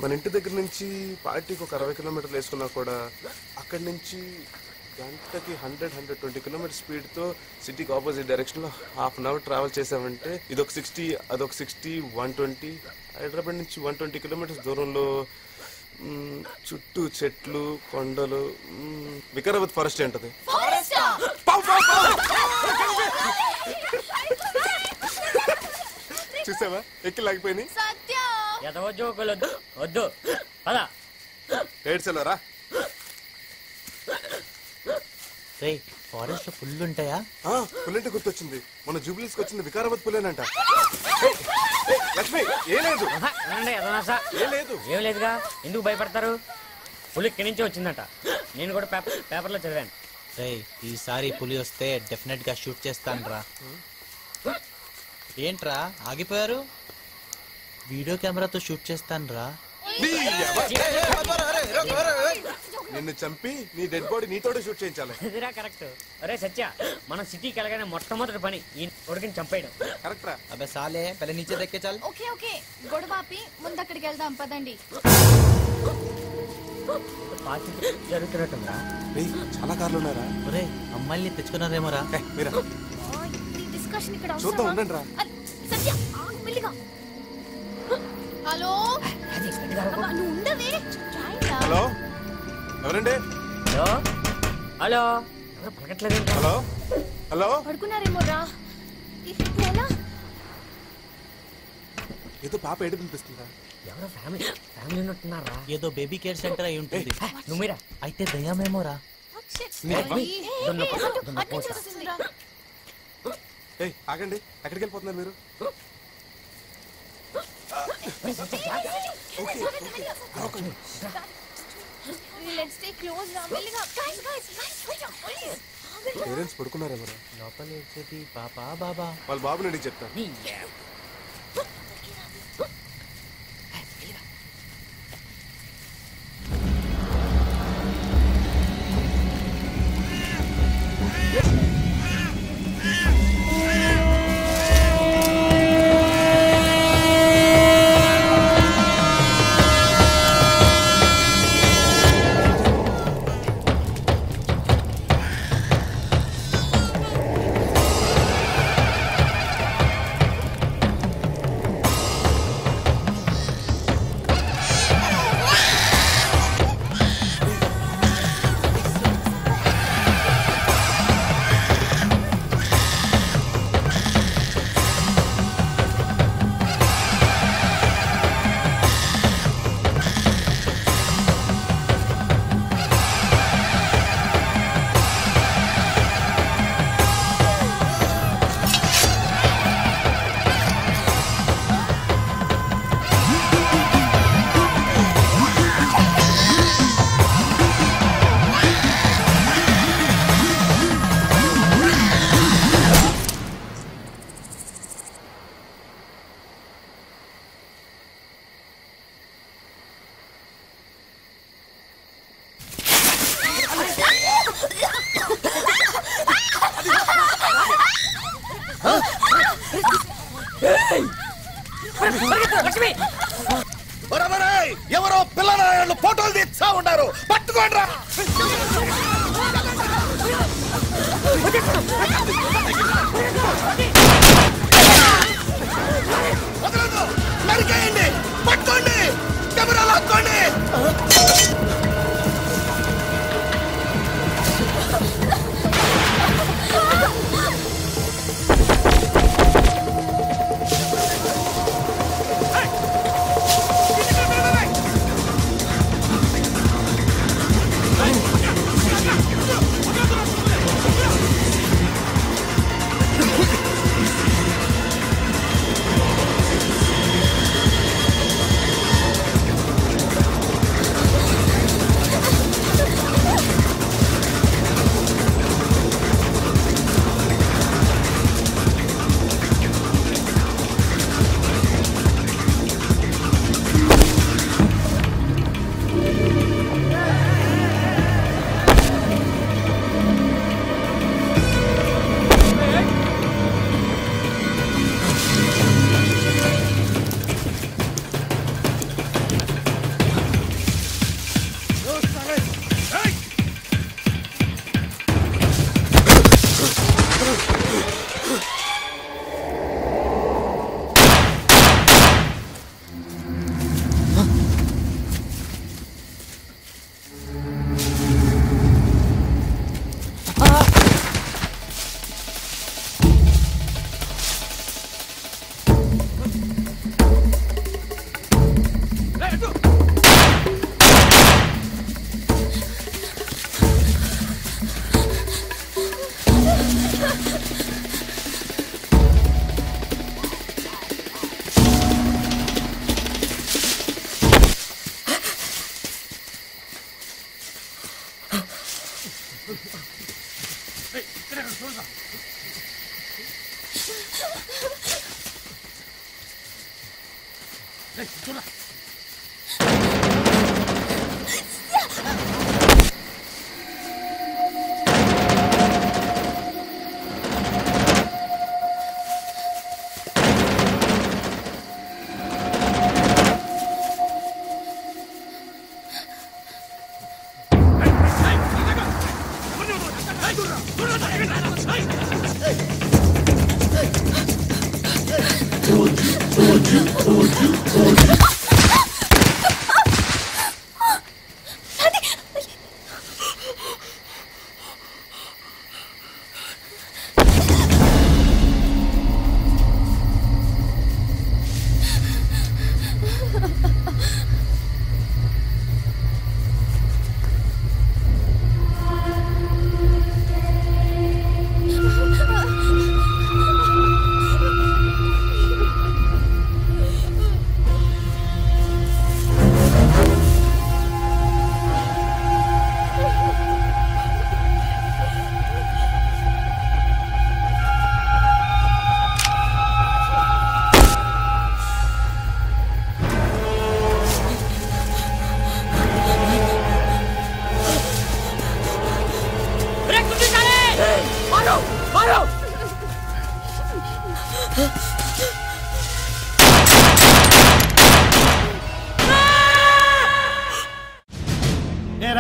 మన ఇంటి దగ్గర నుంచి పార్టీకి ఒక 60 కిలోమీటర్లు వేసుకున్నా కూడా అక్కడి నుంచి గంటకి 100-120 కిలోమీటర్ స్పీడ్తో సిటీకి ఆపోజిట్ డైరెక్షన్లో హాఫ్ అన్ అవర్ ట్రావెల్ చేసామంటే ఇదొక 60, అదొక 60, 120. హైదరాబాద్ నుంచి 120 కిలోమీటర్స్ దూరంలో చుట్టూ చెట్లు కొండలు వికారాబాద్ ఫారెస్ట్ ఏంటది. చూసావా ఎక్కి లాగిపోయి వద్దు ఏడ్సెలరా. ఫారెస్ట్ లో పుల్లు ఉంటాయా? పుల్ అంటే గుర్తొచ్చింది, మన జూబ్లీస్ కి వచ్చింది వికారాబాద్ పుల్లేనంట. లక్ష్మి ఏం లేదు ఏం లేదుగా, ఎందుకు భయపడతారు? పులి ఇక్కడి నుంచి వచ్చిందంట, నేను కూడా పేపర్లో చదివాను. ఈసారి పులి వస్తే డెఫినెట్ గా షూట్ చేస్తాను రా. ఏంట్రా ఆగిపోయారు? వీడియో కెమెరాతో షూట్ చేస్తాను రా. నిన్ను చంపి నీ డెడ్ బాడీ నీతోనే షూట్ చేయించాలి. కరెక్ట్. అరే సత్య, మనం సిటీకి వెళ్ళగానే మొట్టమొదటి పని ఈ కొడుకుని చంపేయడం. కరెక్ట్ రా. అబ్బే సాలే పల్లె నీచే దక్కే చాలు. ఓకే ఓకే గొడవాపి ముందు అక్కడికి వెళ్దాం పదండి. జరుగుతున్నట్టుందా? చాలా కార్లు ఉన్నారా? ఒరే అమ్మాయిల్ని తెచ్చుకున్నారేమోరా. డిస్కషన్ ఇక్కడ చూద్దాం ఉండండి రా. సత్య మెల్లిగా. హలో నువ్వు ఉండవే. హలో ఎవరండి? హలో హలో పలకట్లేదు. హలో హలో పడుకున్నారేమో రా. ఎలా ఏదో పాప ఏడు పిలిపిస్తుందా? ఎవరో ఫ్యామిలీ ఉన్నట్టున్నారా? ఏదో బేబీ కేర్ సెంటర్ అయి ఉంటుంది. నువ్వు మీరా అయితే దయ్యామేమోరా. ఆగండి, ఎక్కడికి వెళ్ళిపోతున్నారు మీరు? పేరెంట్స్ పడుకున్నారేమో. లోపల వచ్చేది పాపా బాబా. వాళ్ళ బాబు నుండి చెప్తాను. ఎవరో పిల్లలు ఫోటోలు తీస్తా ఉన్నారు, పట్టుకోండి. నరికేయండి, పట్టుకోండి, కెమెరాలు ఆపుకోండి.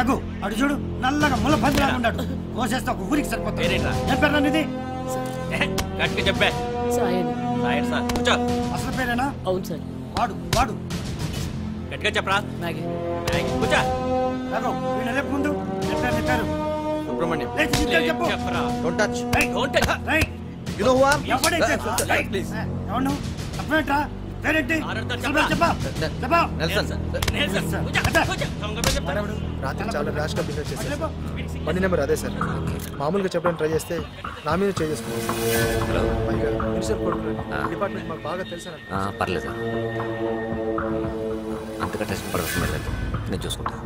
రఘు అడు చూడు నల్లగా ముల పందిలాగా ఉన్నాడు కోసేస్తే ఒక ఊరికి సరిపోతుంది చెప్పారా ఇది గట్టిగా చెప్పే అసలు పేరేనా అవును సార్ వాడు వాడు గట్టిగా చెప్పరా కూర్చో రఘు వీళ్ళ రేపు ముందు చెప్పారు సుబ్రహ్మణ్యం చెప్పు చెప్పరా don't touch you know who I am ఎవడైతే ప్లీజ్ ఎవను అప్పుడేంట్రా పేరేంటి చెప్పా రాత్రి చాలా ర్యాష్ గా బిహేవ్ చేశారు. బండి నెంబర్ అదే సార్. మామూలుగా చెప్పడానికి ట్రై చేస్తే నా మీద చేసుకున్నాను. డిపార్ట్మెంట్ మాకు బాగా తెలుసా? పర్లేదు అంతగా టెస్ట్ పడలేదు, నేను చూసుకుంటా.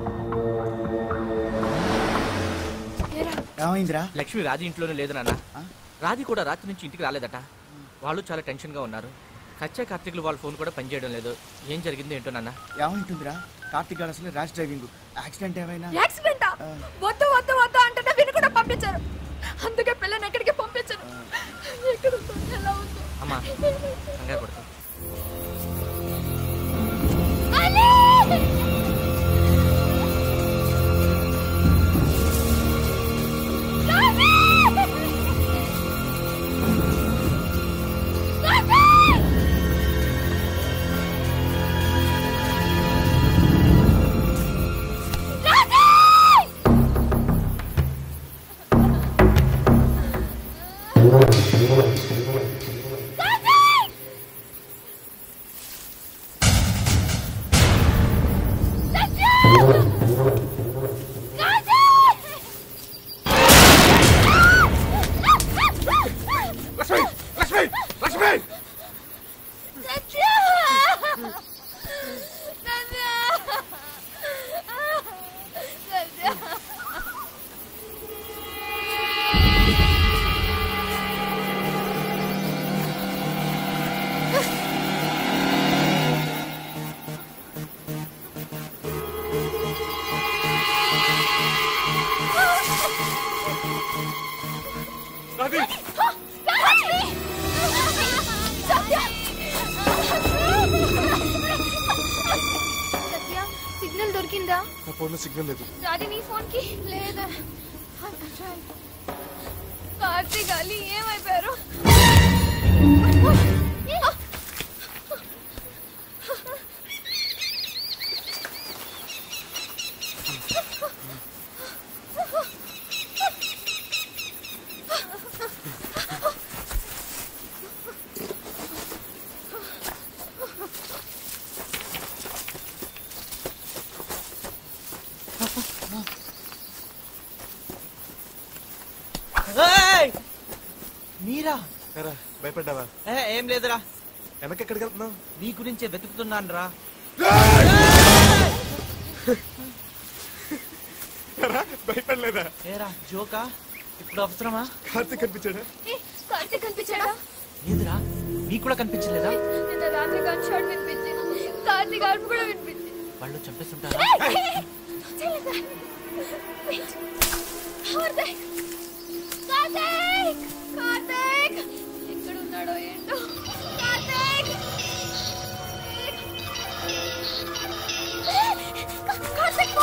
ఏమైందిరా? లక్ష్మి రాజీ ఇంట్లోనే లేదు నాన్న. రాజీ కూడా రాత్రి నుంచి ఇంటికి రాలేదట. వాళ్ళు చాలా టెన్షన్ గా ఉన్నారు. కచ్చా కార్తీకులు వాళ్ళ ఫోన్ కూడా పనిచేయడం లేదు. ఏం జరిగింది ఏంటో నాన్న. ఏమైంటుందిరా? కార్తీక్ గారు అసలు ర్యాష్ డ్రైవింగ్. యాక్సిడెంట్ ఏమైనా? యాక్సిడెంటా? వద్దు వద్దు వద్దు అంటే విని కూడా పంపించారు. అందుకే పిల్లని ఎక్కడికి పంపించారు. ఎక్కడ ఉందో ఎలా ఉందో. అమ్మా కంగారు పడుతుంది. సిగ్నల్ దొరికిందా? నా ఫోన్లో సిగ్నల్ లేదు. రాధి నీ ఫోన్ కి లేదా? కార్తీక్ అలీ ఏమైపోయారు? మీరా? భయపడ్డావా? ఏం లేదురా. వెనకెక్కడికి వెళ్తున్నావు? నీ గురించే వెతుకుతున్నాను రా. భయపడలేదా? ఏరా జోకా? ఇప్పుడు అవసరమా? కార్తీక్ కనిపించాడా? కార్తీక్ కనిపించాడా? లేదురా. నీకు కూడా కనిపించలేదా? నిన్న రాత్రి గన్ షాట్ వినిపించింది. కార్తీక్ అరుపు కూడా వినిపించింది. వాళ్ళు చంపేస్తుంటారా? కార్తీక్ ఎక్కడ ఉన్నాడో ఏంటో. కార్తీక్ కార్తీక్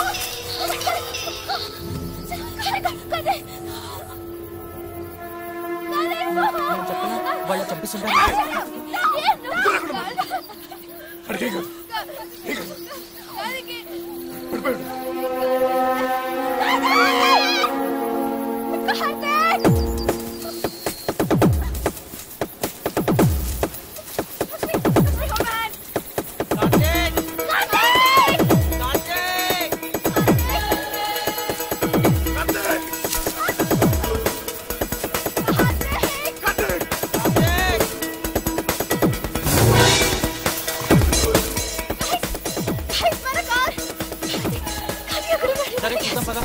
వాళ్ళు చంపేస్తుంటారా? సరే చూద్దాం పద.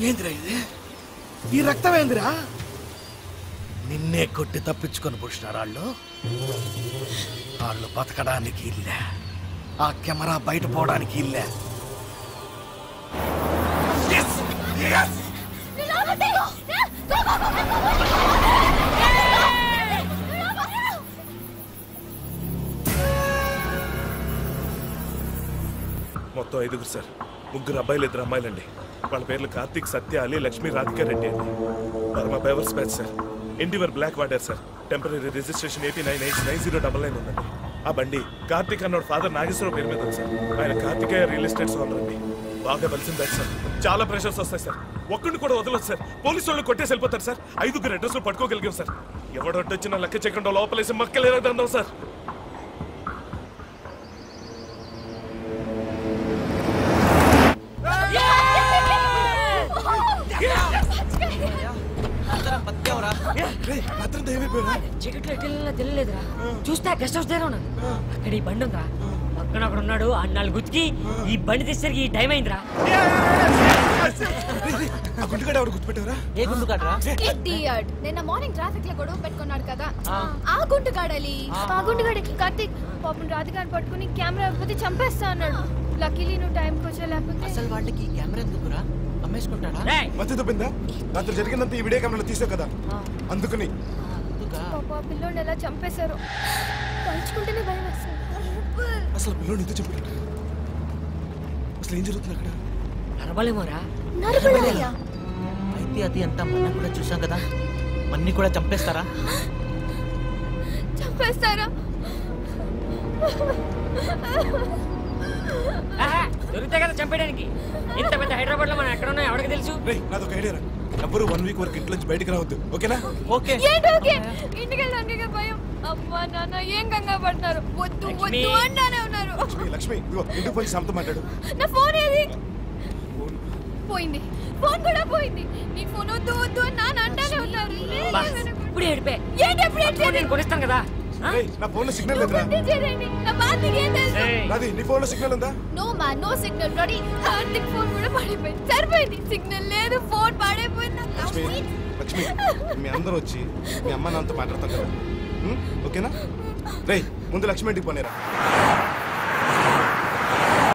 ఏందిరా ఇది? ఈ రక్తం ఏందిరా? నిన్నే కొట్టి తప్పించుకొని పుట్టినారు వాళ్ళు. వాళ్ళు బతకడానికి ఇల్లే, ఆ కెమెరా బయట పోవడానికి ఇల్లే. మొత్తం 5 సార్. 3 అబ్బాయిలు 2 అమ్మాయిలండి. వాళ్ళ పేర్లు కార్తీక్, సత్య, అలీ, లక్ష్మి, రాధికా రెడ్డి అండి. మా బైవర్స్ బ్యాచ్ సార్. ఎన్టీవర్ బ్లాక్ వాడారు సార్. టెంపరీ రిజిస్ట్రేషన్ 89899099 ఉందండి. ఆ బండి కార్తీక్ అన్నోడు ఫాదర్ నాగేశ్వరరావు పేరు మీద ఉంది సార్. ఆయన కార్తికేయ రియల్ ఎస్టేట్స్ ఓనర్ అండి. బాగా కలిసిన బ్యాచ్ సార్. చాలా ప్రెషర్స్ వస్తాయి సార్. ఒక్కడిని కూడా వదలదు సార్. పోలీసు వాళ్ళు కొట్టేసి వెళ్ళిపోతారు సార్. 5 అడ్రస్లు పట్టుకోగలిగాం సార్. ఎవడొడ్డొచ్చినా లెక్క చేయకుండా లోపలేసి మక్కలేదన్నాం సార్. చీకట్లో ఎక్కడున్నా తెలియలేదురా. చూస్తే గెస్ట్ హౌస్ దగ్గర ఉన్నాను. అక్కడ ఈ బండి ఉందా, పక్కన అక్కడ ఉన్నాడు. ఆ 4 గుర్తుకి ఈ బండి తీసేసరికి ఈ టైం అయిందిరా. ఎవరు గుర్తుపెట్టారా? ఏ గుండు కాడరా? నిన్న మార్నింగ్ ట్రాఫిక్ లో గొడవ పెట్టుకున్నాడు కదా, ఆ గుంటు కాడాలి. ఆ గుంటు కాడకి కార్తీక్ పాపం రాధికాని పట్టుకుని కెమెరా అయిపోతే చంపేస్తా అన్నాడు. లక్కీలీ నువ్వు టైంకి వచ్చా, లేకపోతే అసలు వాళ్ళకి కెమెరా ఎందుకురా? అమ్మేసుకుంటాడా? మధ్య తప్పిందా? రాత్రి జరిగినంత ఈ వీడియో కెమెరాలో తీసావు కదా, అందుకని. పాప పిల్లోని ఎలా చంపేశారు, తలుచుకుంటేనే భయం వేస్తుంది. అసలు పిల్లోని ఎంత చెప్పాడు? అసలు ఏం జరుగుతుంది అక్కడ? నరబలేమోరా. అయితే అది అంతా మనం కూడా చూసాం కదా, మన్ని కూడా చంపేస్తారా? చంపేస్తారా? దొరికితే కదా చంపేయడానికి. ఇంత పెద్ద హైదరాబాద్ లో మనం ఎక్కడ ఉన్నాయో ఎవరికి తెలుసు? నాదొక ఐడియా రా, ఎవ్వరు 1 వీక్ వరకు ఇంట్లో నుంచి బయటకు రావద్దు, ఓకేనా? ఓకే. ఇంటికి వెళ్ళడానికి భయం. అమ్మా నాన్న ఏం కంగారు పడుతున్నారు? వద్దు వద్దు అంటానే ఉన్నారు. లక్ష్మి ఇంటికి పోయి సమతో మాట్లాడు. నా ఫోన్ ఏది? పోయింది, ఫోన్ కూడా పోయింది. నీ ఫోన్ వద్దు వద్దు అని నాన్న అంటానే ఉన్నారు. ఇప్పుడు ఏడిపే ఏంటి ఎప్పుడు ఏడ్చేది? నేను కొనిస్తాను కదా. నా ఫోన్ లో సిగ్నల్ లేదురా. నా బాధకి ఏం తెలుసు? నాది నీ ఫోన్ లో సిగ్నల్ ఉందా? No man, no signal. Ready? Karthik phone కూడా పడిపోయింది. సరిపోయింది, సిగ్నల్ లేదు, ఫోన్ పడిపోయింది. లక్ష్మి మీ అందరూ వచ్చి మీ అమ్మ నాన్నతో మాట్లాడతాం కదా, ఓకేనా? రేయ్ ముందు లక్ష్మి ఇంటికి పోనేరా.